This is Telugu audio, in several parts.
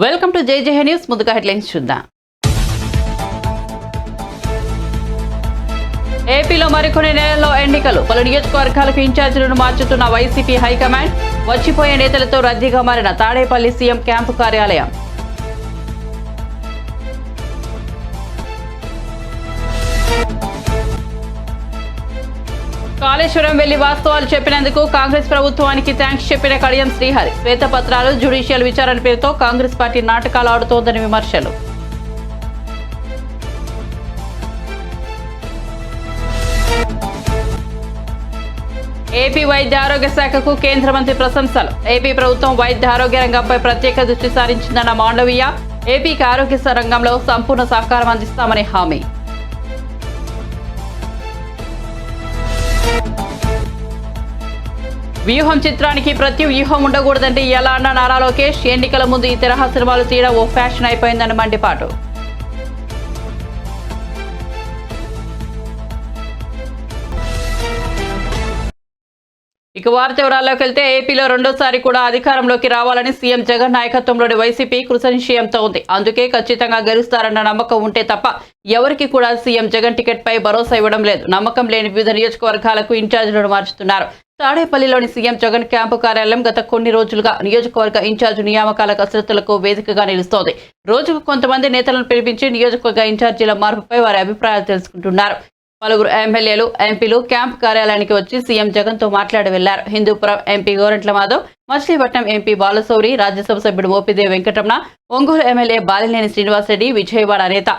వెల్కమ్ టు జేజేహే న్యూస్. ముందుగా హెడ్లైన్స్ చూద్దాం. ఏపీలో మరికొన్ని నెలల్లో ఎన్నికలు. పలు నియోజకవర్గాలకు ఇన్ఛార్జీలను మార్చుతున్న వైసీపీ హైకమాండ్. వచ్చిపోయే నేతలతో రద్దీగా మారిన తాడేపల్లి సీఎం క్యాంపు కార్యాలయం. కాళేశ్వరం వెళ్లి వాస్తవాలు చెప్పినందుకు కాంగ్రెస్ ప్రభుత్వానికి థ్యాంక్స్ చెప్పిన కడియం శ్రీహరి. శ్వేతపత్రాలు, జ్యుడిషియల్ విచారణ పేరుతో కాంగ్రెస్ పార్టీ నాటకాలు ఆడుతోందని విమర్శలు. ఏపీ వైద్య ఆరోగ్య శాఖకు కేంద్ర మంత్రి ప్రశంసలు. ఏపీ ప్రభుత్వం వైద్య ఆరోగ్య రంగంపై ప్రత్యేక దృష్టి సారించిందన్న మాండవీయ. ఏపీకి ఆరోగ్య రంగంలో సంపూర్ణ సహకారం అందిస్తామని హామీ. వ్యూహం చిత్రానికి ప్రతి వ్యూహం ఉండకూడదంటే ఎలా అన్న నారా లోకేష్. ఎన్నికల ముందు ఈ తరహా సినిమాలు తీయడం ఓ ఫ్యాషన్ అయిపోయిందని మండిపాటు. ఇక వార్త వివరాల్లోకి వెళ్తే ఏపీలో రెండోసారి కూడా అధికారంలోకి రావాలని సీఎం జగన్ నాయకత్వంలోని వైసీపీ కృతనిశ్చయంతో ఉంది. అందుకే ఖచ్చితంగా గెలుస్తారన్న నమ్మకం ఉంటే తప్ప ఎవరికి కూడా సీఎం జగన్ టికెట్ పై భరోసా ఇవ్వడం లేదు. నమ్మకం లేని వివిధ నియోజకవర్గాలకు ఇన్ఛార్జీలను మార్చుతున్నారు. తాడేపల్లిలోని సీఎం జగన్ క్యాంపు కార్యాలయం గత కొన్ని రోజులుగా నియోజకవర్గ ఇన్ఛార్జి నియామకాల కసరత్తులకు వేదికగా నిలుస్తోంది. రోజుకు కొంతమంది నేతలను పిలిపించి నియోజకవర్గ ఇన్ఛార్జీల మార్పుపై వారి అభిప్రాయాలు తెలుసుకుంటున్నారు. పలువురు ఎమ్మెల్యేలు, ఎంపీలు క్యాంపు కార్యాలయానికి వచ్చి సీఎం జగన్ తో మాట్లాడి వెళ్లారు. హిందూపురం ఎంపీ గోరంట్ల మాధవ్, మచిలీపట్నం ఎంపీ బాలశౌరి, రాజ్యసభ సభ్యుడు మోపిదేవి వెంకటరమణ, ఒంగోలు ఎమ్మెల్యే బాలినేని శ్రీనివాసరెడ్డి, విజయవాడ నేత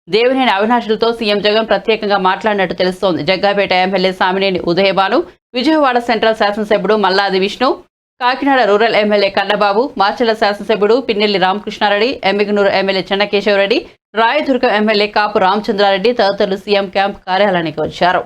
దేవినేని అవినాష్లతో సీఎం జగన్ ప్రత్యేకంగా మాట్లాడినట్టు తెలుస్తోంది. జగ్గాపేట ఎమ్మెల్యే సామినేని ఉదయభాను, విజయవాడ సెంట్రల్ శాసనసభ్యుడు మల్లాది విష్ణు, కాకినాడ రూరల్ ఎమ్మెల్యే కన్నబాబు, మార్చల శాసనసభ్యుడు పిన్నెల్లి రామకృష్ణారెడ్డి, ఎమ్మిగనూరు ఎమ్మెల్యే చెన్నకేశవరెడ్డి, రాయదుర్గం ఎమ్మెల్యే కాపు రామచంద్రారెడ్డి తదితరులు సీఎం క్యాంప్ కార్యాలయానికి వచ్చారు.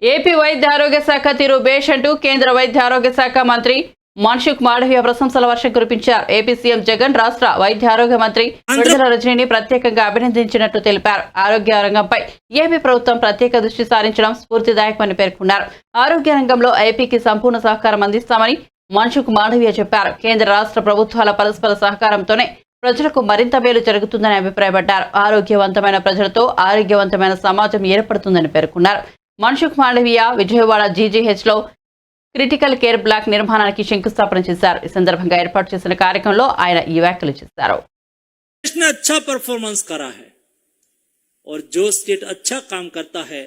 ఏపీ వైద్య ఆరోగ్య శాఖ తీరు బేష్ అంటూ కేంద్ర వైద్య ఆరోగ్య శాఖ మంత్రి మన్సుఖ్ మాండవీయ ప్రశంసల వర్షం కురిపించారు. ఏపీ సీఎం జగన్ రాష్ట్ర వైద్య ఆరోగ్య మంత్రి విడుదల రజనీని ప్రత్యేకంగా అభినందించినట్టు తెలిపారు. ఆరోగ్య రంగంపై ఏపీ ప్రభుత్వం ప్రత్యేక దృష్టి సారించడం స్ఫూర్తిదాయకమని పేర్కొన్నారు. ఆరోగ్య రంగంలో ఏపీకి సంపూర్ణ సహకారం అందిస్తామని మన్సుఖ్ మాండవీయ చెప్పారు. కేంద్ర రాష్ట్ర ప్రభుత్వాల పరస్పర సహకారంతోనే ప్రజలకు మరింత మేలు జరుగుతుందని అభిప్రాయపడ్డారు. ఆరోగ్యవంతమైన ప్రజలతో ఆరోగ్యవంతమైన సమాజం ఏర్పడుతుందని పేర్కొన్నారు. మన్సుఖ్ మాండవీయ విజయవాడ జీజీహెచ్ లో క్రిటికల్ కేర్ బ్లాక్ నిర్మాణానికి శంకుస్థాపన చేశారు. ఈ సందర్భంగా ఏర్పాటు చేసిన కార్యక్రమంలో ఆయన ఈ వ్యాఖ్యలు చేశారు. अच्छा परफॉर्मेंस करा है और जो स्टेट अच्छा काम करता है,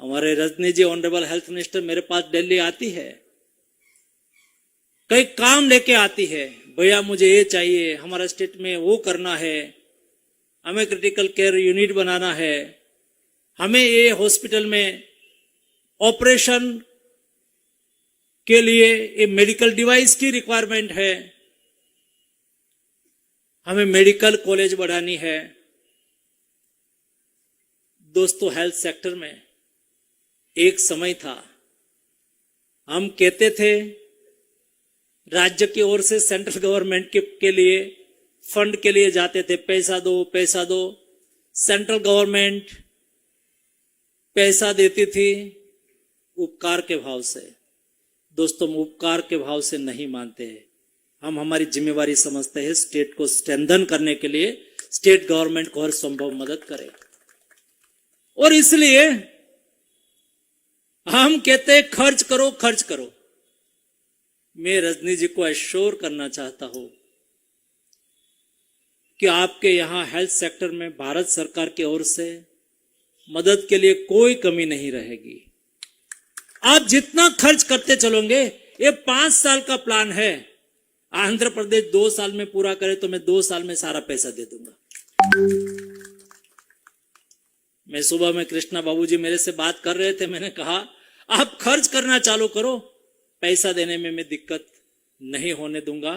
हमारे रजनी जी ऑनरेबल हेल्थ मिनिस्टर मेरे पास दिल्ली आती है, कई काम लेके आती है, भैया मुझे ये चाहिए, हमारा स्टेट में वो करना है, हमें क्रिटिकल केयर यूनिट बनाना है, हमें ये हॉस्पिटल में ऑपरेशन के लिए ये मेडिकल डिवाइस की रिक्वायरमेंट है, हमें मेडिकल कॉलेज बढ़ानी है. दोस्तों, हेल्थ सेक्टर में एक समय था हम कहते थे राज्य की ओर से सेंट्रल गवर्नमेंट के लिए फंड के लिए जाते थे, पैसा दो पैसा दो. सेंट्रल गवर्नमेंट पैसा देती थी उपकार के भाव से. दोस्तों, हम उपकार के भाव से नहीं मानते हैं. हम हमारी जिम्मेवारी समझते हैं स्टेट को स्ट्रेंथन करने के लिए स्टेट गवर्नमेंट को हर संभव मदद करें. और इसलिए हम कहते हैं खर्च करो खर्च करो. मैं रजनी जी को एश्योर करना चाहता हूं कि आपके यहां हेल्थ सेक्टर में भारत सरकार की ओर से मदद के लिए कोई कमी नहीं रहेगी. आप जितना खर्च करते चलोगे, ये 5 साल का प्लान है. आंध्र प्रदेश 2 साल में पूरा करे तो मैं 2 साल में सारा पैसा दे दूंगा. मैं सुबह में कृष्णा बाबूजी मेरे से बात कर रहे थे, मैंने कहा आप खर्च करना चालू करो, पैसा देने में मैं दिक्कत नहीं होने दूंगा.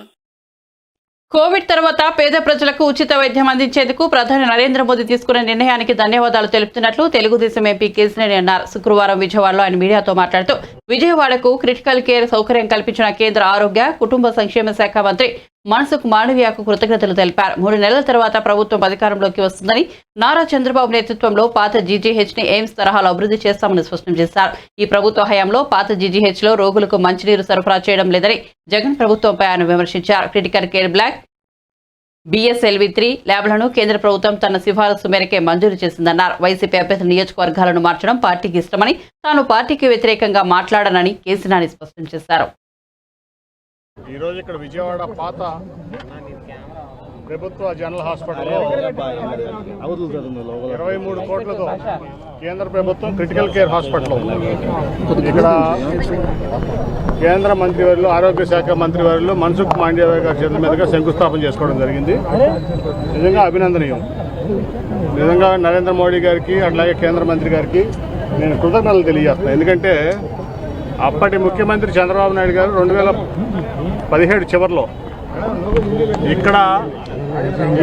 కోవిడ్ తర్వాత పేద ప్రజలకు ఉచిత వైద్యం అందించేందుకు ప్రధాని నరేంద్ర మోదీ తీసుకున్న నిర్ణయానికి ధన్యవాదాలు తెలుపుతున్నట్లు తెలుగుదేశం ఎంపీ కేసినేని అన్నారు. శుక్రవారం విజయవాడలో ఆయన మీడియాతో మాట్లాడుతూ విజయవాడకు క్రిటికల్ కేర్ సౌకర్యం కల్పించిన కేంద్ర ఆరోగ్య కుటుంబ సంక్షేమ శాఖ మంత్రి మన్సుఖ్ మాండవీయకు కృతజ్ఞతలు తెలిపారు. 3 నెలల తర్వాత ప్రభుత్వం అధికారంలోకి వస్తుందని, నారా చంద్రబాబు నేతృత్వంలో పాత జీజీహెచ్ ని ఎయిమ్స్ తరహాలో అభివృద్ధి చేస్తామని స్పష్టం చేశారు. ఈ ప్రభుత్వ హయాంలో పాత జీజీహెచ్ లో రోగులకు మంచినీరు సరఫరా చేయడం లేదని జగన్ ప్రభుత్వంపై ఆయన విమర్శించారు. క్రిటికల్ కేర్ బ్లాక్ BSLV-3 ల్యాబ్లను కేంద్ర ప్రభుత్వం తన సిఫారసు మేరకే మంజూరు చేసిందన్నారు. వైసీపీ అభ్యర్థి నియోజకవర్గాలను మార్చడం పార్టీకి ఇష్టమని, తాను పార్టీకి వ్యతిరేకంగా మాట్లాడనని కేసినాని స్పష్టం చేశారు. ఈరోజు ఇక్కడ విజయవాడ పాత ప్రభుత్వ జనరల్ హాస్పిటల్లో 23 కోట్లతో కేంద్ర ప్రభుత్వం క్రిటికల్ కేర్ హాస్పిటల్ ఇక్కడ కేంద్ర మంత్రివర్యులు ఆరోగ్య శాఖ మంత్రివర్యులు మన్సుఖ్ మాండవీయ గారి చేతుల మీదుగా శంకుస్థాపన చేసుకోవడం జరిగింది. నిజంగా అభినందనీయం. నిజంగా నరేంద్ర మోడీ గారికి అట్లాగే కేంద్ర మంత్రి గారికి నేను కృతజ్ఞతలు తెలియజేస్తాను. ఎందుకంటే అప్పటి ముఖ్యమంత్రి చంద్రబాబు నాయుడు గారు 2017 చివరిలో ఇక్కడ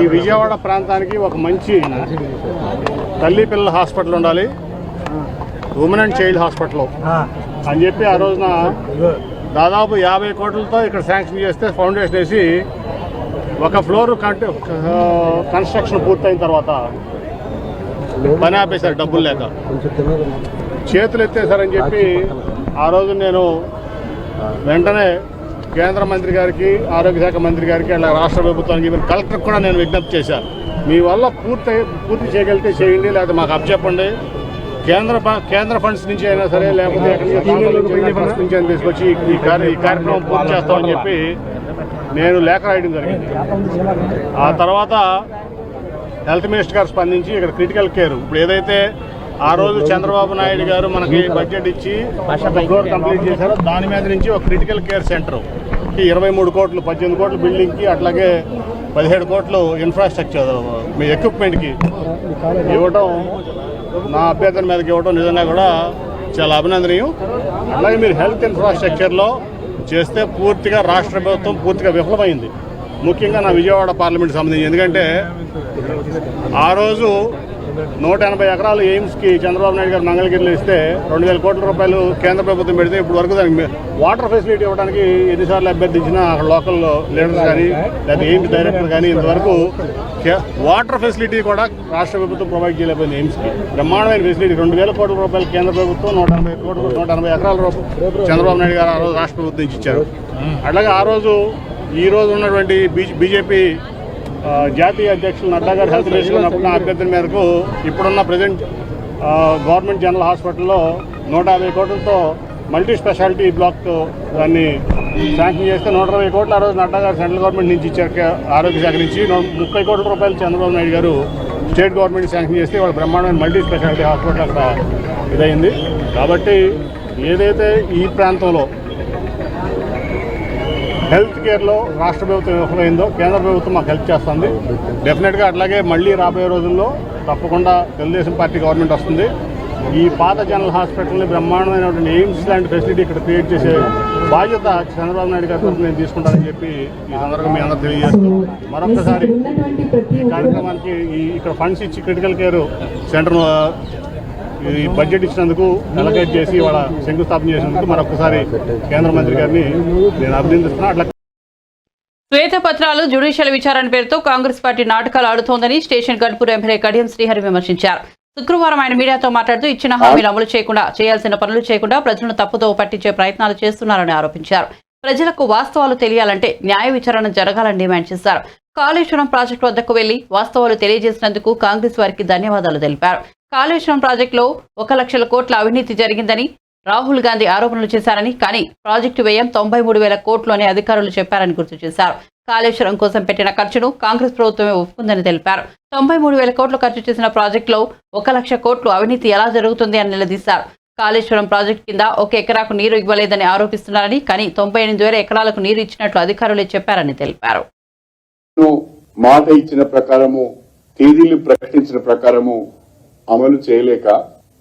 ఈ విజయవాడ ప్రాంతానికి ఒక మంచి తల్లి పిల్లల హాస్పిటల్ ఉండాలి, ఉమెన్ అండ్ చైల్డ్ హాస్పిటల్ అని చెప్పి ఆ రోజున దాదాపు 50 కోట్లతో ఇక్కడ శాంక్షన్ చేస్తే ఫౌండేషన్ వేసి ఒక ఫ్లోర్ కన్స్ట్రక్షన్ పూర్తయిన తర్వాత పని ఆపేశారు డబ్బులు లేక. చేతులు ఎత్తేసారని చెప్పి ఆ రోజు నేను వెంటనే కేంద్ర మంత్రి గారికి, ఆరోగ్య శాఖ మంత్రి గారికి, అలా రాష్ట్ర ప్రభుత్వానికి, కలెక్టర్ కూడా నేను విజ్ఞప్తి చేశాను. మీ వల్ల పూర్తి చేయగలిగితే చేయండి, లేకపోతే మాకు అప్పచెప్పండి. కేంద్ర ఫండ్స్ నుంచి అయినా సరే, లేకపోతే ఫండ్స్ నుంచి అయినా తీసుకొచ్చి ఈ కార్యక్రమం పూర్తి చేస్తామని చెప్పి నేను లేఖ రాయడం జరిగింది. ఆ తర్వాత హెల్త్ మినిస్టర్ గారు స్పందించి ఇక్కడ క్రిటికల్ కేర్ ఇప్పుడు ఏదైతే ఆ రోజు చంద్రబాబు నాయుడు గారు మనకి బడ్జెట్ ఇచ్చి ఫ్లోర్ కంప్లీట్ చేశారో దాని మీద నుంచి ఒక క్రిటికల్ కేర్ సెంటర్ 23 కోట్లు, 18 కోట్లు బిల్డింగ్కి, అట్లాగే 17 కోట్లు ఇన్ఫ్రాస్ట్రక్చర్ మీ ఎక్విప్మెంట్కి ఇవ్వడం, నా అభ్యర్థన మీదకి ఇవ్వడం నిజంగా కూడా చాలా అభినందనీయం. అట్లాగే మీరు హెల్త్ ఇన్ఫ్రాస్ట్రక్చర్లో చేస్తే పూర్తిగా రాష్ట్ర ప్రభుత్వం పూర్తిగా విఫలమైంది. ముఖ్యంగా నా విజయవాడ పార్లమెంట్ సంబంధించి. ఎందుకంటే ఆ రోజు 180 ఎకరాలు ఎయిమ్స్కి చంద్రబాబు నాయుడు గారు మంగళగిరిలో ఇస్తే 2000 కోట్ల రూపాయలు కేంద్ర ప్రభుత్వం పెడితే ఇప్పుడు వరకు దానికి వాటర్ ఫెసిలిటీ ఇవ్వడానికి ఎన్నిసార్లు అభ్యర్థించినా అక్కడ లోకల్ లీడర్స్ కానీ లేదా ఎయిమ్స్ డైరెక్టర్ కానీ ఇంతవరకు వాటర్ ఫెసిలిటీ కూడా రాష్ట్ర ప్రభుత్వం ప్రొవైడ్ చేయలేకపోయింది. ఎయిమ్స్కి బ్రహ్మాండమైన ఫెసిలిటీ 2000 కోట్ల రూపాయలు కేంద్ర ప్రభుత్వం 180 ఎకరాల చంద్రబాబు నాయుడు గారు ఆ రోజు రాష్ట్ర ప్రభుత్వం నుంచి ఇచ్చారు. అట్లాగే ఆ రోజు ఈ రోజు ఉన్నటువంటి బీజేపీ జాతీయ అధ్యక్షులు నడ్డా గారు హెల్త్ మినిస్టర్ ఉన్నప్పుడు నా అభ్యర్థన మేరకు ఇప్పుడున్న ప్రజెంట్ గవర్నమెంట్ జనరల్ హాస్పిటల్లో 150 కోట్లతో మల్టీ స్పెషాలిటీ బ్లాక్ దాన్ని శాంక్షన్ చేస్తే 120 కోట్లు ఆ రోజు నడ్డా గారు సెంట్రల్ గవర్నమెంట్ నుంచి ఇచ్చారు. ఆరోగ్య శాఖ నుంచి 30 కోట్ల రూపాయలు చంద్రబాబు నాయుడు గారు స్టేట్ గవర్నమెంట్ శాంక్షన్ చేస్తే వాళ్ళ బ్రహ్మాండమైన మల్టీ స్పెషాలిటీ హాస్పిటల్ అక్కడ ఇదైంది. కాబట్టి ఏదైతే ఈ ప్రాంతంలో హెల్త్ కేర్లో రాష్ట్ర ప్రభుత్వం విఫలమైందో కేంద్ర ప్రభుత్వం మాకు హెల్ప్ చేస్తుంది. డెఫినెట్గా అట్లాగే మళ్ళీ రాబోయే రోజుల్లో తప్పకుండా తెలుగుదేశం పార్టీ గవర్నమెంట్ వస్తుంది. ఈ పాత జనరల్ హాస్పిటల్ని బ్రహ్మాండమైనటువంటి ఎయిమ్స్ లాంటి ఫెసిలిటీ ఇక్కడ క్రియేట్ చేసే బాధ్యత చంద్రబాబు నాయుడు గారి కోసం నేను తీసుకుంటానని చెప్పి ఈ సందర్భంగా మీ అందరూ తెలియజేస్తూ మరొకసారి ఈ కార్యక్రమానికి ఇక్కడ ఫండ్స్ ఇచ్చి క్రిటికల్ కేర్ సెంటర్ ఈ బడ్జెట్ ఇచ్చినందుకు అలొకేట్ చేసి వాళ్ళ శంకుస్థాపన చేసినందుకు మరొకసారి కేంద్ర మంత్రి గారిని నేను అభినందిస్తున్నా. అట్లా శ్వేతపత్రాలు జ్యుడిషియల్ విచారణ పేరుతో కాంగ్రెస్ పార్టీ నాటకాలు ఆడుతోందని స్టేషన్ గన్పూర్ ఎమ్మెల్యే కడియం శ్రీహరి విమర్శించారు. శుక్రవారం ఆయన మీడియాతో మాట్లాడుతూ ఇచ్చిన హామీలు అమలు చేయకుండా, చేయాల్సిన పనులు చేయకుండా ప్రజలను తప్పుదో పట్టించే ప్రయత్నాలు చేస్తున్నారని ఆరోపించారు. ప్రజలకు వాస్తవాలు తెలియాలంటే న్యాయ విచారణ జరగాలని డిమాండ్ చేశారు. కాళేశ్వరం ప్రాజెక్టు వద్దకు వెళ్లి వాస్తవాలు తెలియజేసినందుకు కాంగ్రెస్ వారికి ధన్యవాదాలు తెలిపారు. కాళేశ్వరం ప్రాజెక్టులో 1,00,000 కోట్ల అవినీతి జరిగిందని రాహుల్ గాంధీ ఆరోపణలు చేశారని, కానీ ప్రాజెక్టు వ్యయం 93,000 కోట్లు అని అధికారులు చెప్పారని గుర్తు చేశారు. కాళేశ్వరం కోసం పెట్టిన ఖర్చును కాంగ్రెస్ ప్రభుత్వమే ఒప్పుకుందని తెలిపారు. 93,000 కోట్లు ఖర్చు చేసిన ప్రాజెక్టులో 1,00,000 కోట్లు అవినీతి ఎలా జరుగుతుంది అని నిలదీశారు. కాళేశ్వరం ప్రాజెక్టు కింద 1 ఎకరాకు నీరు ఇవ్వలేదని ఆరోపిస్తున్నారని, కానీ 98,000 ఎకరాలకు నీరు ఇచ్చినట్లు అధికారులే చెప్పారని తెలిపారు. మాట ఇచ్చిన ప్రకారము, తేదీలు ప్రకటించిన ప్రకారము అమలు చేయలేక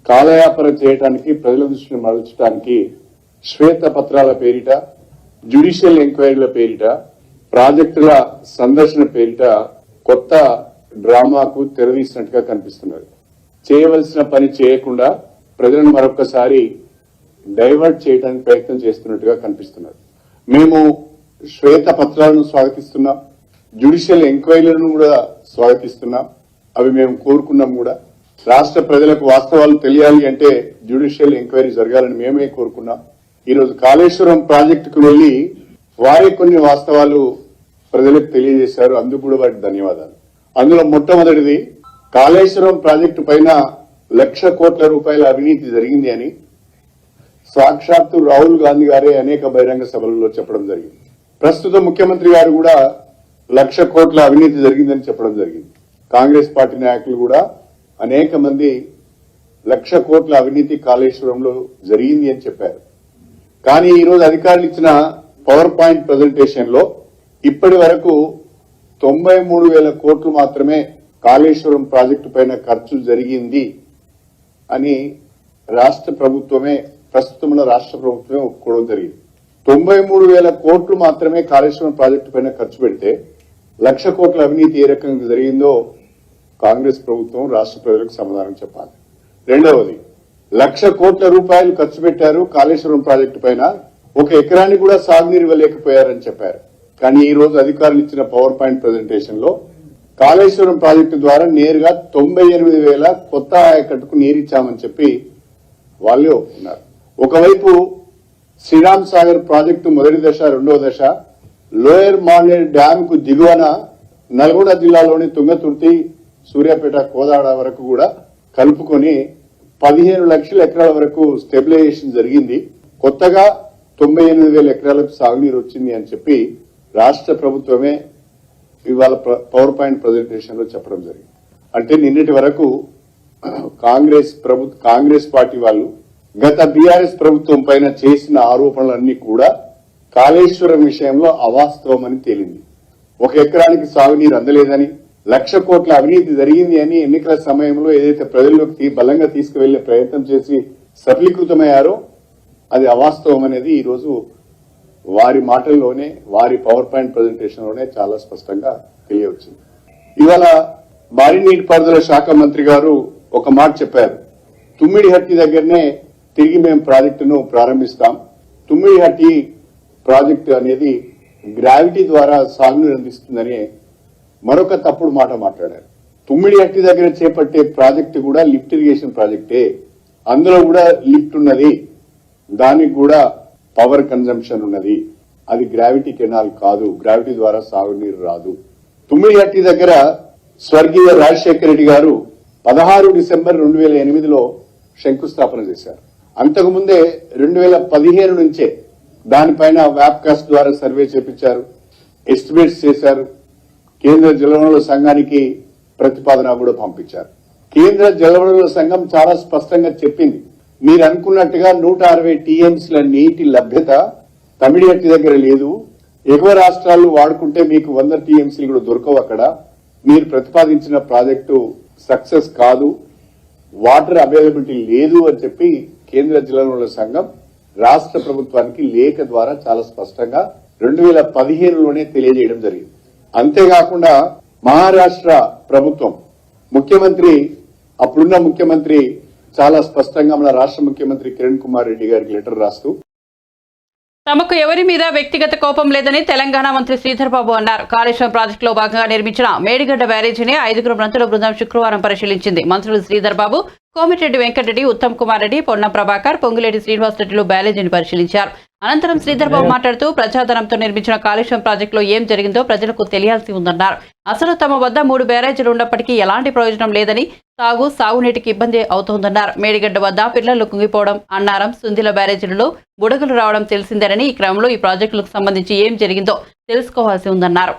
కాలయాపన చేయడానికి, ప్రజల దృష్టిని మరల్చడానికి శ్వేతపత్రాల పేరిట, జ్యుడిషియల్ ఎంక్వైరీల పేరిట, ప్రాజెక్టుల సందర్శన పేరిట కొత్త డ్రామాకు తెరదీసినట్టుగా కనిపిస్తున్నారు. చేయవలసిన పని చేయకుండా ప్రజలను మరొకసారి డైవర్ట్ చేయడానికి ప్రయత్నం చేస్తున్నట్టుగా కనిపిస్తున్నారు. మేము శ్వేత పత్రాలను స్వాగతిస్తున్నాం, జ్యుడిషియల్ ఎంక్వైరీలను కూడా స్వాగతిస్తున్నాం. అవి మేము కోరుకున్నాం కూడా. రాష్ట్ర ప్రజలకు వాస్తవాలు తెలియాలి అంటే జ్యుడిషియల్ ఎంక్వైరీ జరగాలని మేమే కోరుకున్నాం. ఈరోజు కాళేశ్వరం ప్రాజెక్టుకు వెళ్లి వారే కొన్ని వాస్తవాలు ప్రజలకు తెలియజేశారు. అందుకు కూడా వారికి ధన్యవాదాలు. అందులో మొట్టమొదటిది, కాళేశ్వరం ప్రాజెక్టు పైన 1,00,000 కోట్ల రూపాయల అవినీతి జరిగింది అని సాక్షాత్తు రాహుల్ గాంధీ గారే అనేక బహిరంగ సభలలో చెప్పడం జరిగింది. ప్రస్తుత ముఖ్యమంత్రి గారు కూడా 1,00,000 కోట్ల అవినీతి జరిగిందని చెప్పడం జరిగింది. కాంగ్రెస్ పార్టీ నాయకులు కూడా అనేక మంది 1,00,000 కోట్ల అవినీతి కాళేశ్వరంలో జరిగింది అని చెప్పారు. కానీ ఈరోజు అధికారులు ఇచ్చిన పవర్ పాయింట్ ప్రజెంటేషన్ లో ఇప్పటి వరకు 93,000 కోట్లు మాత్రమే కాళేశ్వరం ప్రాజెక్టు పైన ఖర్చు జరిగింది అని ప్రస్తుతం ఉన్న రాష్ట్ర ప్రభుత్వమే ఒప్పుకోవడం జరిగింది. 93,000 కోట్లు మాత్రమే కాళేశ్వరం ప్రాజెక్టు పైన ఖర్చు పెడితే 1,00,000 కోట్ల అవినీతి ఏ రకంగా జరిగిందో కాంగ్రెస్ ప్రభుత్వం రాష్ట్ర ప్రజలకు సమాధానం చెప్పాలి. రెండవది, 1,00,000 కోట్ల రూపాయలు ఖర్చు పెట్టారు కాళేశ్వరం ప్రాజెక్టు పైన, 1 ఎకరానికి కూడా సాగునీరు ఇవ్వలేకపోయారని చెప్పారు. కానీ ఈ రోజు అధికారులు ఇచ్చిన పవర్ పాయింట్ ప్రజెంటేషన్ లో కాళేశ్వరం ప్రాజెక్టు ద్వారా నేరుగా 98,000 కొత్త ఆయకట్టుకు నీరిచ్చామని చెప్పి వాళ్ళే ఒప్పుకున్నారు. ఒకవైపు శ్రీరామ్ సాగర్ ప్రాజెక్టు మొదటి దశ, రెండవ దశ లోయర్ మానేర్ డ్యామ్ కు దిగువన నల్గొండ జిల్లాలోని తుంగతుర్తి, సూర్యాపేట, కోదాడ వరకు కూడా కలుపుకొని 15 లక్షల ఎకరాల వరకు స్టెబిలైజేషన్ జరిగింది. కొత్తగా 98,000 ఎకరాలకు సాగునీరు వచ్చింది అని చెప్పి రాష్ట్ర ప్రభుత్వమే ఇవాళ పవర్ పాయింట్ ప్రజెంటేషన్ లో చెప్పడం జరిగింది. అంటే నిన్నటి వరకు కాంగ్రెస్ పార్టీ వాళ్ళు గత బీఆర్ఎస్ ప్రభుత్వం పైన చేసిన ఆరోపణలన్నీ కూడా కాళేశ్వరం విషయంలో అవాస్తవమని తేలింది. 1 ఎకరానికి సాగునీరు అందలేదని, 1,00,000 కోట్ల అవినీతి జరిగింది అని ఎన్నికల సమయంలో ఏదైతే ప్రజల్లోకి బలంగా తీసుకువెళ్లే ప్రయత్నం చేసి సఫలీకృతమయ్యారో అది అవాస్తవం అనేది ఈ రోజు వారి మాటల్లోనే, వారి పవర్ పాయింట్ ప్రజెంటేషన్ లోనే చాలా స్పష్టంగా తెలియవచ్చింది. ఇవాళ భారీ నీటిపారుదల శాఖ మంత్రి గారు ఒక మాట చెప్పారు. తుమ్మిడిహట్టి దగ్గరనే తిరిగి మేము ప్రాజెక్టును ప్రారంభిస్తాం. తుమ్మిడిహట్టి ప్రాజెక్టు అనేది గ్రావిటీ ద్వారా సాగునీరు అందిస్తుందని మరొక తప్పుడు మాట మాట్లాడారు. తుమ్మిడిహట్టి దగ్గర చేపట్టే ప్రాజెక్టు కూడా లిఫ్ట్ ఇరిగేషన్ ప్రాజెక్టే, అందులో కూడా లిఫ్ట్ ఉన్నది, దానికి కూడా పవర్ కన్జంప్షన్ ఉన్నది. అది గ్రావిటీ కెనాల్ కాదు, గ్రావిటీ ద్వారా సాగునీరు రాదు. తుమ్మిడిహట్టి దగ్గర స్వర్గీయ రాజశేఖర రెడ్డి గారు 16 డిసెంబర్ 2008లో శంకుస్థాపన చేశారు. అంతకుముందే 2015 నుంచే దానిపైన వ్యాప్కాస్ట్ ద్వారా సర్వే చేపించారు, ఎస్టిమేట్స్ చేశారు. కేంద్ర జలవనరుల సంఘానికి ప్రతిపాదన కూడా పంపించారు. కేంద్ర జలవనరుల సంఘం చాలా స్పష్టంగా చెప్పింది, మీరు అనుకున్నట్టుగా 160 టీఎంసీల నీటి లభ్యత తమిళహట్టి దగ్గర లేదు. ఎగువ రాష్ట్రాలు వాడుకుంటే మీకు 100 టీఎంసీలు కూడా దొరకవు. అక్కడ మీరు ప్రతిపాదించిన ప్రాజెక్టు సక్సెస్ కాదు, వాటర్ అవైలబిలిటీ లేదు అని చెప్పి కేంద్ర జలవనరుల సంఘం రాష్ట్ర ప్రభుత్వానికి లేఖ ద్వారా చాలా స్పష్టంగా 2015లోనే తెలియజేయడం జరిగింది. అంతేకాకుండా మహారాష్ట్ర ప్రభుత్వం అప్పుడున్న ముఖ్యమంత్రి చాలా స్పష్టంగా మన రాష్ట్ర ముఖ్యమంత్రి కిరణ్ కుమార్ రెడ్డి గారికి లెటర్ రాస్తూ తమకు ఎవరి మీద వ్యక్తిగత కోపం లేదని తెలంగాణ మంత్రి శ్రీధర్ బాబు అన్నారు. కాళేశ్వరం ప్రాజెక్టులో భాగంగా నిర్మించిన మేడిగడ్డ బ్యారేజీని 5 మంత్రుల బృందం శుక్రవారం పరిశీలించింది. మంత్రులు శ్రీధర్ బాబు, కోమిటిరెడ్డి వెంకటరెడ్డి, ఉత్తమ్ కుమార్ రెడ్డి, పొన్నం ప్రభాకర్, పొంగులేటి శ్రీనివాసరెడ్డిలు బ్యారేజీని పరిశీలించారు. అనంతరం శ్రీధర్ బాబు మాట్లాడుతూ ప్రజాధనంతో నిర్మించిన కాళేశ్వరం ప్రాజెక్టులో ఏం జరిగిందో ప్రజలకు తెలియాల్సి ఉందన్నారు. అసలు తమ వద్ద 3 బ్యారేజీలు ఉన్నప్పటికీ ఎలాంటి ప్రయోజనం లేదని, సాగునీటికి ఇబ్బంది అవుతోందన్నారు. మేడిగడ్డ వద్ద పిల్లర్లు కుంగిపోవడం, అన్నారం, సుందిల బ్యారేజీలలో బుడగలు రావడం తెలిసిందేనని, ఈ క్రమంలో ఈ ప్రాజెక్టులకు సంబంధించి ఏం జరిగిందో తెలుసుకోవాల్సి ఉందన్నారు.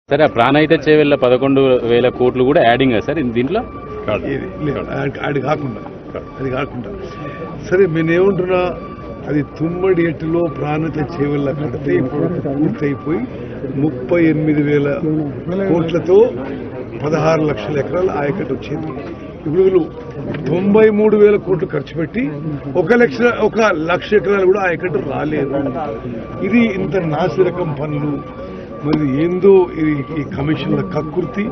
సరే, ఆ ప్రాణహిత చేవెళ్ళ 11,000 కోట్లు కూడా యాడింగ్ సార్ దీంట్లో అది కాకుండా సరే నేనేమంటున్నా, అది తుమ్మడిహట్టిలో ప్రాణహిత చేవెళ్ళ కడితే ఇప్పుడు పూర్తయిపోయి 38,000 కోట్లతో 16 లక్షల ఎకరాల ఆయకట్టు వచ్చింది. ఇప్పుడు 93,000 కోట్లు ఖర్చు పెట్టి 1 లక్ష ఎకరాలు కూడా ఆయకట్టు రాలేదు. ఇది ఇంత నాసిరకం పనులు. మరి ఏందో ఈ కమిషన్ల కక్కుర్తి,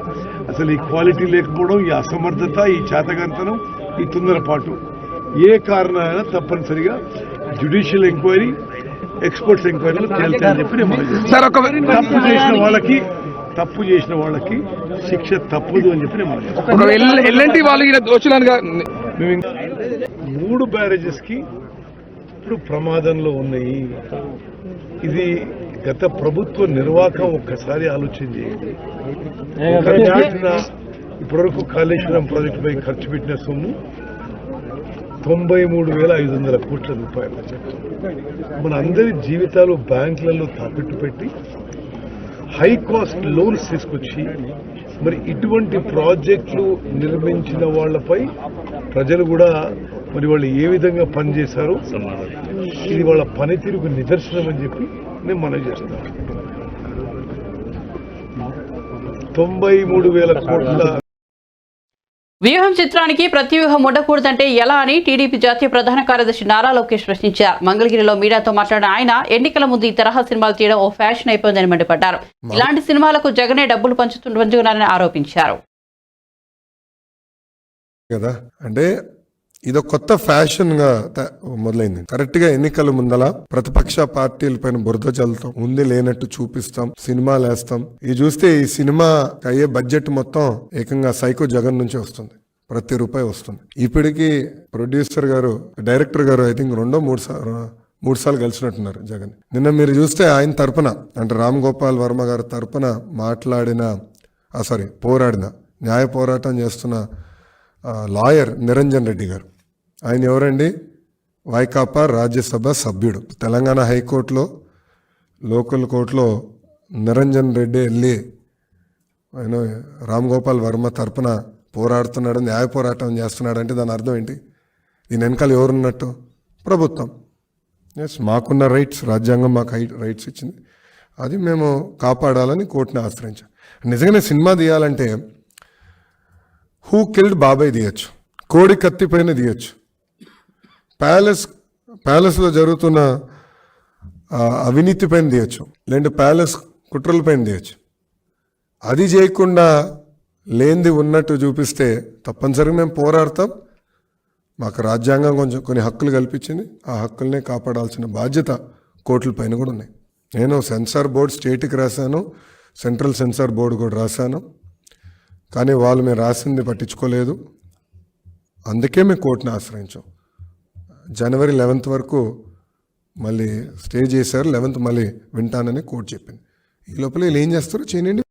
అసలు ఈ క్వాలిటీ లేకపోవడం, ఈ అసమర్థత, ఈ చేతగంతనం, ఈ తొందరపాటు, ఏ కారణమైనా తప్పనిసరిగా జ్యుడిషియల్ ఎంక్వైరీ, ఎక్స్పర్ట్స్ ఎంక్వైరీలో తేల్చాలని చెప్పి నేను మనం తప్పు చేసిన వాళ్ళకి శిక్ష తప్పదు అని చెప్పి నేను మనం ఎల్ఎన్టీ వాళ్ళు ఈయన దోషులుగా మేము 3 బ్యారేజెస్ కి ఇప్పుడు ప్రమాదంలో ఉన్నాయి. ఇది గత ప్రభుత్వ నిర్వాహకం ఒక్కసారి ఆలోచన చేయండి. ఇప్పటివరకు కాళేశ్వరం ప్రాజెక్టుపై ఖర్చు పెట్టిన సొమ్ము 93,500 కోట్ల రూపాయలు. మన అందరి జీవితాలు బ్యాంకులలో తాకట్టు పెట్టి హై కాస్ట్ లోన్స్ తీసుకొచ్చి మరి ఇటువంటి ప్రాజెక్టులు నిర్మించిన వాళ్లపై ప్రజలు కూడా మరి వాళ్ళు ఏ విధంగా పనిచేశారో ఇది వాళ్ళ పనితీరుకు నిదర్శనం అని చెప్పి నేను మనవి చేస్తున్నాను. 93,000 కోట్ల వ్యూహం చిత్రానికి ప్రతివ్యూహం ఉండకూడదంటే ఎలా అని టీడీపీ జాతీయ ప్రధాన కార్యదర్శి నారా లోకేష్ ప్రశ్నించారు. మంగళగిరిలో మీడియాతో మాట్లాడిన ఆయన ఎన్నికల ముందు ఈ తరహా సినిమాలు తీయడం ఓ ఫ్యాషన్ అయిపోయిందని మండిపడ్డారు. ఇలాంటి సినిమాలకు జగనే డబ్బులు పంచుతున్నారని ఆరోపించారు. కదా అంటే ఇదొక కొత్త ఫ్యాషన్ గా మొదలైంది. కరెక్ట్ గా ఎన్నికల ముందల ప్రతిపక్ష పార్టీల పైన బురద చల్లుతాం, ఉంది లేనట్టు చూపిస్తాం, సినిమాలు వేస్తాం. ఇది చూస్తే ఈ సినిమా అయ్యే బడ్జెట్ మొత్తం ఏకంగా సైకో జగన్ నుంచి వస్తుంది. ప్రతి రూపాయి వస్తుంది. ఇప్పటికీ ప్రొడ్యూసర్ గారు, డైరెక్టర్ గారు ఐ థింక్ 2-3 సార్లు కలిసినట్టున్నారు జగన్. నిన్న మీరు చూస్తే ఆయన తరపున అంటే రామ్ గోపాల్ వర్మ గారి తరపున పోరాడిన న్యాయ పోరాటం చేస్తున్న లాయర్ నిరంజన్ రెడ్డి గారు. ఆయన ఎవరండి? వైకాపా రాజ్యసభ సభ్యుడు. తెలంగాణ హైకోర్టులో లోకల్ కోర్టులో నిరంజన్ రెడ్డి వెళ్ళి ఆయన రామ్ గోపాల్ వర్మ తరపున పోరాడుతున్నాడు, న్యాయ పోరాటం చేస్తున్నాడు అంటే దాని అర్థం ఏంటి? దీని వెనకాల ఎవరున్నట్టు? ప్రభుత్వం. ఎస్, మాకున్న రైట్స్, రాజ్యాంగం మాకు రైట్స్ ఇచ్చింది, అది మేము కాపాడాలని కోర్టుని ఆశ్రయించాం. నిజంగానే సినిమా తీయాలంటే హూ కిల్డ్ బాబాయ్ తీయచ్చు, కోడి కత్తి పైన తీయచ్చు, ప్యాలెస్లో జరుగుతున్న అవినీతి పైన తీయచ్చు, లేదంటే ప్యాలెస్ కుట్రల పైన తీయచ్చు. అది చేయకుండా లేనిది ఉన్నట్టు చూపిస్తే తప్పనిసరిగా మేము పోరాడతాం. మాకు రాజ్యాంగం కొన్ని హక్కులు కల్పించింది, ఆ హక్కుల్నే కాపాడాల్సిన బాధ్యత కోర్టుల పైన కూడా ఉన్నాయి. నేను సెన్సార్ బోర్డు స్టేట్కి రాశాను, సెంట్రల్ సెన్సార్ బోర్డు కూడా రాశాను, కానీ వాళ్ళు మేము రాసింది పట్టించుకోలేదు. అందుకే మేము కోర్టుని ఆశ్రయించాం. జనవరి 11 వరకు మళ్ళీ స్టే చేశారు. 11th మళ్ళీ వింటానని కోర్టు చెప్పింది. ఈ లోపల వీళ్ళు ఏం చేస్తారో చేయండి.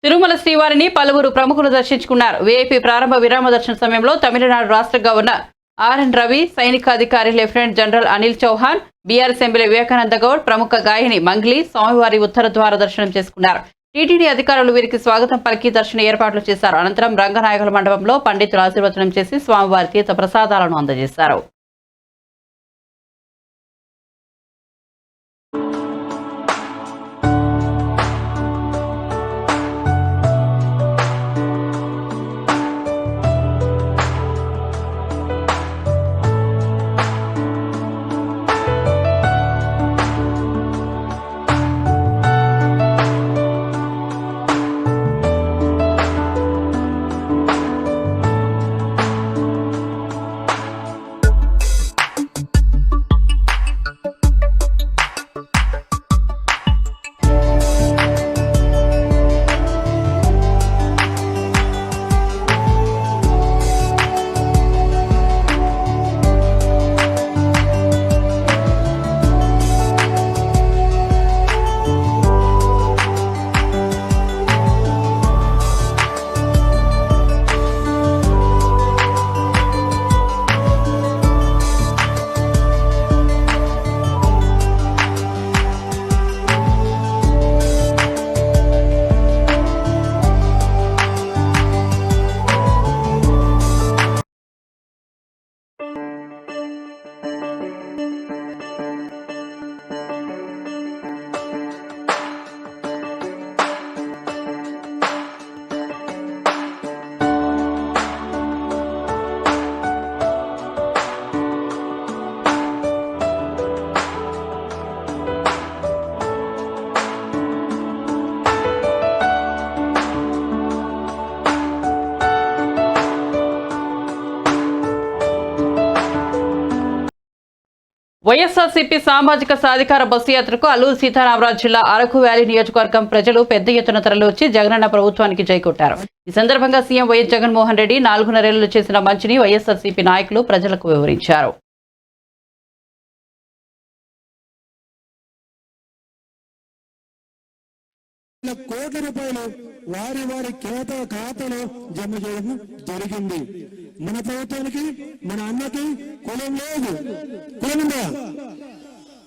తిరుమల శ్రీవారిని పలువురు ప్రముఖులు దర్శించుకున్నారు. వీఐపీ ప్రారంభ విరామ దర్శన సమయంలో తమిళనాడు రాష్ట్ర గవర్నర్ ఆర్ఎన్ రవి, సైనికాధికారి lieutenant general Anil Chauhan, BRS MLA Vivekananda Goud, ప్రముఖ గాయని మంగ్లీ స్వామివారి ఉత్తర ద్వార దర్శనం చేసుకున్నారు. టీటీడీ అధికారులు వీరికి స్వాగతం పలికి దర్శన ఏర్పాట్లు చేశారు. అనంతరం రంగనాయకుల మండపంలో పండితులు ఆశీర్వచనం చేసి స్వామివారి తీర్థ ప్రసాదాలను అందజేశారు. వైఎస్ఆర్సీపీ సామాజిక సాధికార బస్సు యాత్రకు అల్లూరు సీతారామరాజు జిల్లా అరకు వ్యాలీ నియోజకవర్గం ప్రజలు పెద్ద ఎత్తున తరలివచ్చి జగనన్న ప్రభుత్వానికి జైకొట్టారు. ఈ సందర్భంగా సీఎం వైఎస్ జగన్మోహన్ రెడ్డి 4.5 చేసిన మంచిని వైఎస్ఆర్సీపీ నాయకులు ప్రజలకు వివరించారు. కోట్ల రూపాయలు వారి వారి ఖాతాలో జమ చేయడం జరిగింది. మన ప్రభుత్వానికి మన అన్నకి కులం లేదు, కులం ఉందా,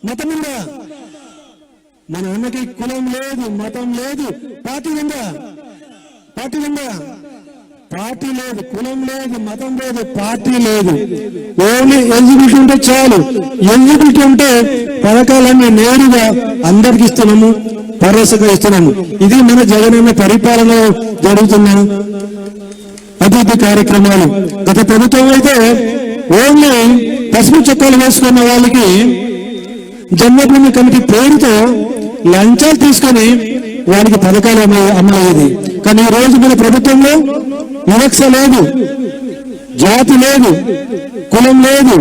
మతం ఉందా? మన అన్నకి కులం లేదు, మతం లేదు, పార్టీ ఉందా? పార్టీ ఉందా? పార్టీ లేదు, కులం లేదు, మతం లేదు, పార్టీ లేదు. ఓన్లీ ఎలిజిబిలిటీ ఉంటే చాలు. ఎలిజిబిలిటీ ఉంటే పథకాలన్నీ నేరుగా అందరికి ఇస్తున్నాము, భరోసాగా ఇస్తున్నాము. ఇది మన జగనన్న పరిపాలన జరుగుతున్న అభివృద్ధి కార్యక్రమాలు. గత ప్రభుత్వం అయితే ఓన్లీ పసుపు చొక్కాలు వేసుకున్న వాళ్ళకి జన్మభూమి కమిటీ పేరుతో లంచాలు తీసుకొని వారికి పథకాలు అమలయ్యేది. కానీ ఈ రోజు మన ప్రభుత్వంలో వివక్ష లేదు, జాతి లేదు, కులం లేదు,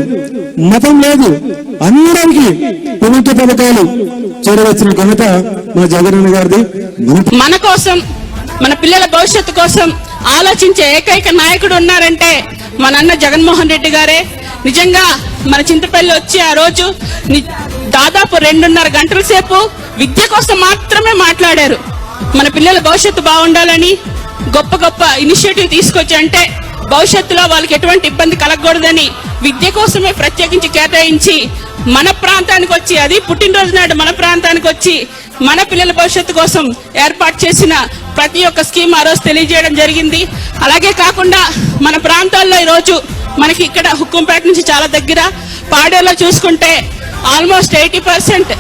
మతం లేదు, అందరికీ ప్రభుత్వ పథకాలు చేరవచ్చిన ఘనత మన జగనన్న గారిది. మన కోసం, మన పిల్లల భవిష్యత్తు కోసం ఆలోచించే ఏకైక నాయకుడు ఉన్నారంటే మన అన్న జగన్మోహన్ రెడ్డి గారే. నిజంగా మన చింతపల్లి వచ్చి ఆ రోజు దాదాపు 2.5 గంటల సేపు విద్య కోసం మాత్రమే మాట్లాడారు. మన పిల్లల భవిష్యత్తు బాగుండాలని గొప్ప గొప్ప ఇనిషియేటివ్ తీసుకొచ్చి, అంటే భవిష్యత్తులో వాళ్ళకి ఎటువంటి ఇబ్బంది కలగకూడదని విద్య కోసమే ప్రత్యేకించి కేటాయించి మన ప్రాంతానికి వచ్చి, అది పుట్టినరోజు నాడు మన ప్రాంతానికి వచ్చి మన పిల్లల భవిష్యత్తు కోసం ఏర్పాటు చేసిన ప్రతి ఒక్క స్కీమ్ ఆ రోజు తెలియజేయడం జరిగింది. అలాగే కాకుండా మన ప్రాంతాల్లో ఈరోజు మనకి ఇక్కడ హుక్కుంపేట నుంచి చాలా దగ్గర పాడేలో చూసుకుంటే ఆల్మోస్ట్ 80%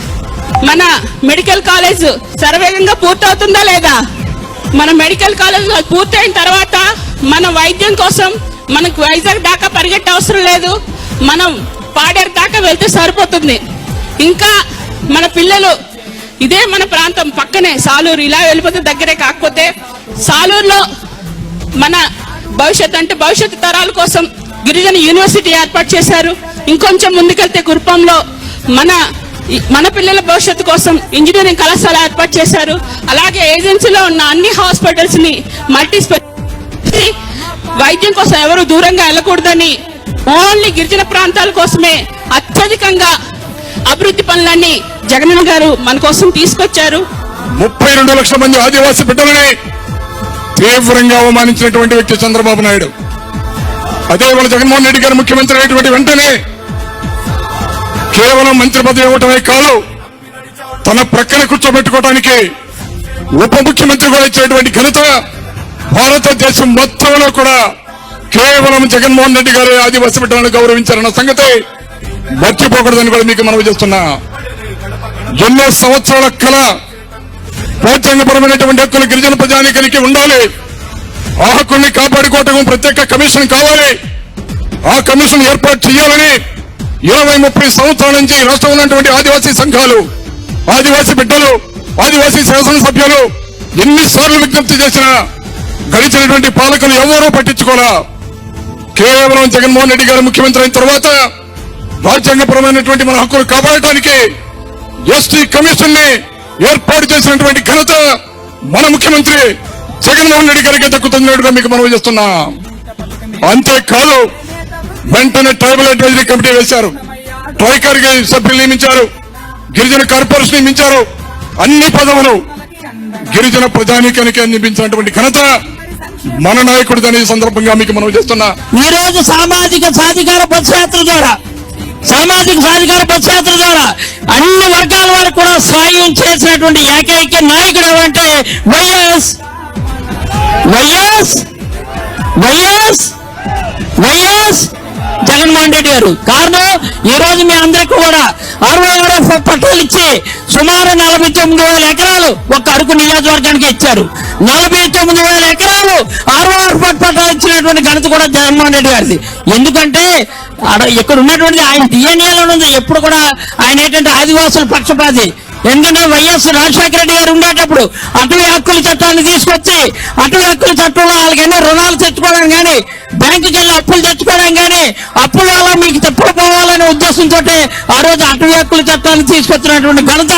మన మెడికల్ కాలేజ్ శరవేగంగా పూర్తవుతుందా లేదా? మన మెడికల్ కాలేజ్ పూర్తయిన తర్వాత మన వైద్యం కోసం మనకు వైజాగ్ దాకా పరిగెట్టే అవసరం లేదు, మనం పాడేరు దాకా వెళ్తే సరిపోతుంది. ఇంకా మన పిల్లలు ఇదే మన ప్రాంతం పక్కనే సాలూరు, ఇలా వెళ్ళిపోతే దగ్గరే. కాకపోతే సాలూరులో మన భవిష్యత్తు తరాల కోసం గిరిజన యూనివర్సిటీ ఏర్పాటు చేశారు. ఇంకొంచెం ముందుకెళ్తే కుర్పంలో మన పిల్లల భవిష్యత్తు కోసం ఇంజనీరింగ్ కళాశాల ఏర్పాటు చేశారు. అలాగే ఏజెన్సీలో ఉన్న అన్ని హాస్పిటల్స్ ని మల్టీ స్పెషాలిటీ వైద్యం కోసం ఎవరు దూరంగా వెళ్ళకూడదని ఓన్లీ గిరిజన ప్రాంతాల కోసమే అత్యధికంగా అభివృద్ధి పనులన్నీ జగనన్న గారు మన కోసం తీసుకొచ్చారు. 32 లక్షల మంది ఆదివాసీ బిడ్డలని తీవ్రంగా అవమానించినటువంటి వ్యక్తి చంద్రబాబు నాయుడు. అదే మన జగన్మోహన్ రెడ్డి గారు ముఖ్యమంత్రి అయినటువంటి వెంటనే కేవలం మంత్రి పదవి ఇవ్వటమే కాదు, తన ప్రక్కన కూర్చోబెట్టుకోవడానికి ఉప ముఖ్యమంత్రి కూడా ఇచ్చేటువంటి ఘనత భారతదేశం మొత్తంలో కూడా కేవలం జగన్మోహన్ రెడ్డి గారు ఆదివాసీ బిడ్డలను గౌరవించారన్న సంగతి మర్చిపోకూడదని కూడా మీకు మనవి చేస్తున్నా. ఎన్నో సంవత్సరాల కళ రాజ్యాంగపరమైనటువంటి హక్కులు గిరిజన ప్రజానీకానికి ఉండాలి. ఆ హక్కుల్ని కాపాడుకోవటం ప్రత్యేక కమిషన్ కావాలి. ఆ కమిషన్ ఏర్పాటు చేయాలని 20-30 సంవత్సరాల నుంచి రాష్ట్రంలో ఉన్నటువంటి ఆదివాసీ సంఘాలు, ఆదివాసీ బిడ్డలు, ఆదివాసీ శాసనసభ్యులు ఎన్నిసార్లు విజ్ఞప్తి చేసినా గడిచినటువంటి పాలకులు ఎవరూ పట్టించుకోలా. కేవలం జగన్మోహన్ రెడ్డి గారు ముఖ్యమంత్రి అయిన తర్వాత రాజ్యాంగపరమైనటువంటి మన హక్కులు కాపాడటానికి ఎస్టీ కమిషన్ ని ఏర్పాటు చేసినటువంటి ఘనత మన ముఖ్యమంత్రి జగన్మోహన్ రెడ్డి గారికి దక్కుతున్నట్టుగా మీకు మనవి చేస్తున్నా. అంతేకాదు, వెంటనే ట్రైబల్ అడ్వైజరీ కమిటీ వేశారు, ట్రైకర్ సభ్యులు నియమించారు, గిరిజన కార్పొరేషన్ నియమించారు. అన్ని పదవులు గిరిజన ప్రజానీకానికి అందించినటువంటి ఘనత మన నాయకుడిదని ఈ సందర్భంగా మీకు మనవి చేస్తున్నా. ఈ రోజు సామాజిక సాధికార బస్సు యాత్ర ద్వారా అన్ని వర్గాల వారికి కూడా సాయం చేసినటువంటి ఏకైక నాయకుడు ఎవరంటే వైఎస్ జగన్మోహన్ రెడ్డి గారు. కారణం, ఈ రోజు మీ అందరికీ కూడా 66 పట్టాలు ఇచ్చి సుమారు 49,000 ఎకరాలు ఒక అరకు నియోజకవర్గానికి ఇచ్చారు. 49,000 ఎకరాలు 66 పట్టాలు ఇచ్చినటువంటి ఘనత కూడా జగన్మోహన్ రెడ్డి గారిది. ఎందుకంటే ఇక్కడ ఉన్నటువంటి ఆయన డిఎన్ఏలో ఉంది. ఎప్పుడు కూడా ఆయన ఏంటంటే ఆదివాసుల పక్షపాతి. ఎందుకంటే వైఎస్ రాజశేఖర రెడ్డి గారు ఉండేటప్పుడు అటవీ హక్కుల చట్టాన్ని తీసుకొచ్చి అటవీ హక్కుల చట్టంలో వాళ్ళకి ఎన్నో రుణాలు తెచ్చుకోవడం కానీ, బ్యాంకుకి వెళ్ళి అప్పులు తెచ్చుకోవడం కానీ, అప్పుల వల్ల మీకు తప్పుడు పోవాలనే ఉద్దేశంతో ఆ రోజు అటవీ హక్కుల చట్టాన్ని తీసుకొచ్చినటువంటి ఘనత.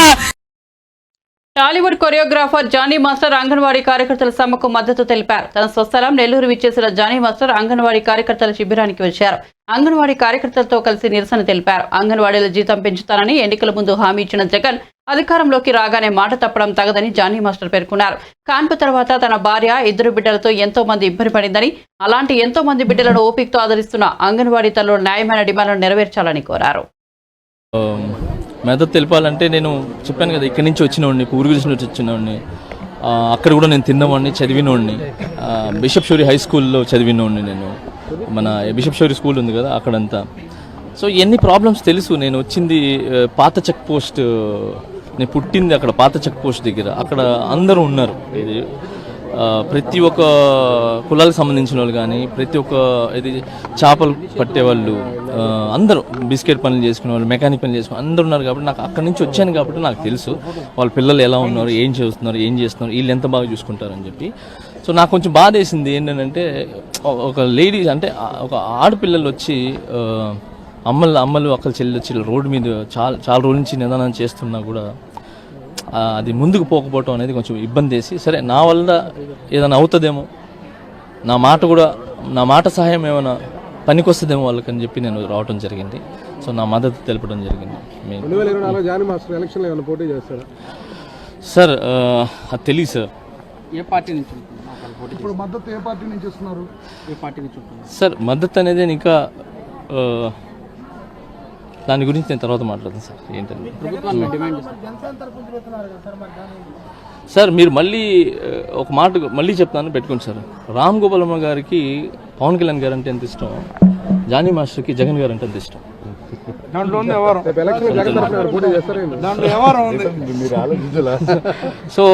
Tollywood choreographer Jani master anganwadi కార్యకర్తల సమ్మెకు మద్దతు తెలిపారు. తన స్వస్థలం నెల్లూరు విచ్చేసిన జానీ మాస్టర్ అంగన్వాడీ కార్యకర్తల శిబిరానికి వచ్చారు. అంగన్వాడీ కార్యకర్తలతో కలిసి నిరసన తెలిపారు. అంగన్వాడీల జీతం పెంచుతానని ఎన్నికల ముందు హామీ ఇచ్చిన జగన్ అధికారంలోకి రాగానే మాట తప్పడం తగదని జానీ మాస్టర్ పేర్కొన్నారు. కాన్పు తర్వాత తన భార్య 2 బిడ్డలతో ఎంతో మంది ఇబ్బంది పడిందని, అలాంటి ఎంతో మంది బిడ్డలను ఓపికతో ఆదరిస్తున్న అంగన్వాడీ తల్లుల న్యాయమైన డిమాండ్లను నెరవేర్చాలని కోరారు. మద్దతు తెలపాలంటే నేను చెప్పాను కదా, ఇక్కడి నుంచి వచ్చినవాడిని, ఊరుగురించి నుంచి వచ్చినవాడిని. అక్కడ కూడా నేను తిన్నవాడిని, చదివినవాడిని. బిషప్ షోరీ హై స్కూల్లో చదివినవాడిని నేను. మన బిషప్ షోరీ స్కూల్ ఉంది కదా అక్కడంతా. సో ఎన్ని ప్రాబ్లమ్స్ తెలుసు. నేను వచ్చింది పాత చెక్ పోస్ట్, నేను పుట్టింది అక్కడ పాత చెక్ పోస్ట్ దగ్గర. అక్కడ అందరూ ఉన్నారు. ఇది ప్రతి ఒక్క కులాలకు సంబంధించిన వాళ్ళు కానీ, ప్రతి ఒక్క ఇది చేపలు పట్టేవాళ్ళు అందరూ, బిస్కెట్ పనులు చేసుకునే వాళ్ళు, మెకానిక్ పనులు చేసుకునే అందరూ ఉన్నారు. కాబట్టి నాకు అక్కడి నుంచి వచ్చాను కాబట్టి నాకు తెలుసు వాళ్ళ పిల్లలు ఎలా ఉన్నారు, ఏం చేస్తున్నారు, ఏం చేస్తున్నారు, వీళ్ళు ఎంత బాగా చూసుకుంటారని చెప్పి. సో నాకు కొంచెం బాధ వేసింది ఏంటంటే, ఒక లేడీ అంటే ఒక ఆడపిల్లలు వచ్చి అమ్మలు అక్కలు చెల్లి వచ్చి రోడ్డు మీద చాలా రోజుల నుంచి నిదానం చేస్తున్నా కూడా అది ముందుకు పోకపోవటం అనేది కొంచెం ఇబ్బంది వేసి, సరే నా వల్ల ఏదైనా అవుతుందేమో, నా మాట సహాయం ఏమైనా పనికొస్తుందేమో వాళ్ళకని చెప్పి నేను రావటం జరిగింది. సో నా మద్దతు తెలపడం జరిగింది. సార్ అది తెలియదు సార్. ఏ పార్టీ నుంచి సార్ మద్దతు అనేది ఇంకా దాని గురించి నేను తర్వాత మాట్లాడతాను సార్. ఏంటంటే సార్ మీరు మళ్ళీ ఒక మాట మళ్ళీ చెప్తాను, పెట్టుకోండి సార్. రామ్ గోపాలమ్మ గారికి పవన్ కళ్యాణ్ గారు అంటే ఎంత ఇష్టం, జానీ మాస్టర్కి జగన్ గారు అంటే ఎంత ఇష్టం. సో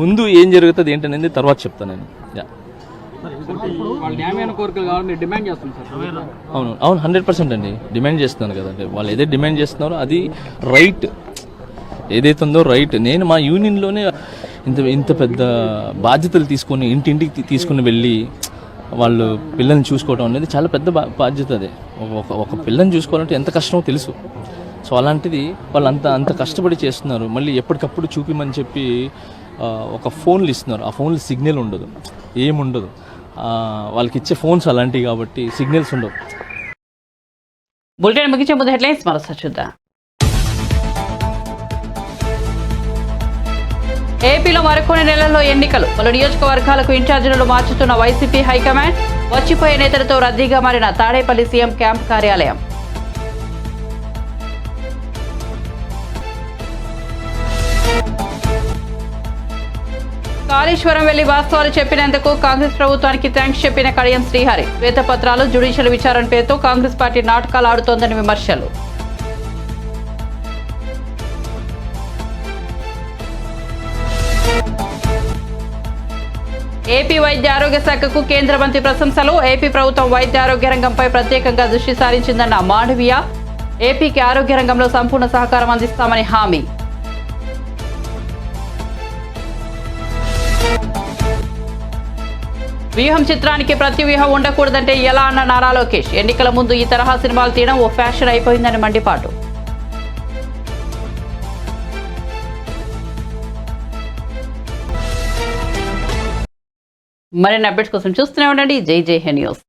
ముందు ఏం జరుగుతుంది ఏంటనేది తర్వాత చెప్తాను నేను. అవును 100% అండి డిమాండ్ చేస్తున్నాను కదండి. వాళ్ళు ఏదైతే డిమాండ్ చేస్తున్నారో అది రైట్, ఏదైతే ఉందో రైట్. నేను మా యూనియన్లోనే ఇంత పెద్ద బాధ్యతలు తీసుకొని ఇంటింటికి తీసుకుని వెళ్ళి వాళ్ళు పిల్లల్ని చూసుకోవడం అనేది చాలా పెద్ద బాధ్యత. అదే ఒక పిల్లని చూసుకోవాలంటే ఎంత కష్టమో తెలుసు. సో అలాంటిది వాళ్ళు అంత కష్టపడి చేస్తున్నారు. మళ్ళీ ఎప్పటికప్పుడు చూపిమని చెప్పి ఒక ఫోన్లు ఇస్తున్నారు. ఆ ఫోన్లు సిగ్నల్ ఉండదు, ఏముండదు. వాళ్ళకి ఇచ్చే ఫోన్స్ అలాంటివి కాబట్టి సిగ్నల్స్ ఉండవు. బులెటిన్ ముగించే ముందు హెడ్లైన్స్ మరోసారి చూద్దాం. ఏపీలో మరికొన్ని నెలల్లో ఎన్నికలు. పలు నియోజకవర్గాలకు ఇన్ఛార్జీలను మార్చుతున్న వైసీపీ హైకమాండ్. వచ్చిపోయే నేతలతో రద్దీగా మారిన తాడేపల్లి సీఎం క్యాంప్ కార్యాలయం. కాళేశ్వరం వెళ్లి వాస్తవాలు చెప్పినందుకు కాంగ్రెస్ ప్రభుత్వానికి థ్యాంక్స్ చెప్పిన కడియం శ్రీహరి. శ్వేతపత్రాలు, జ్యుడిషియల్ విచారణ పేరుతో కాంగ్రెస్ పార్టీ నాటకాలు ఆడుతోందని విమర్శలు. ఏపీ వైద్య ఆరోగ్య శాఖకు కేంద్ర మంత్రి ప్రశంసలు. ఏపీ ప్రభుత్వం వైద్య ఆరోగ్య రంగంపై ప్రత్యేకంగా దృష్టి సారించిందన్న మాండవీయ. ఏపీకి ఆరోగ్య రంగంలో సంపూర్ణ సహకారం అందిస్తామని హామీ. వ్యూహం చిత్రానికి ప్రతి వ్యూహం ఉండకూడదంటే ఎలా అన్న నారా లోకేష్. ఎన్నికల ముందు ఈ తరహా సినిమాలు తీయడం ఓ ఫ్యాషన్ అయిపోయిందని మండిపాటు. మరిన్ని అప్డేట్స్ కోసం చూస్తూనే ఉండండి జై న్యూస్.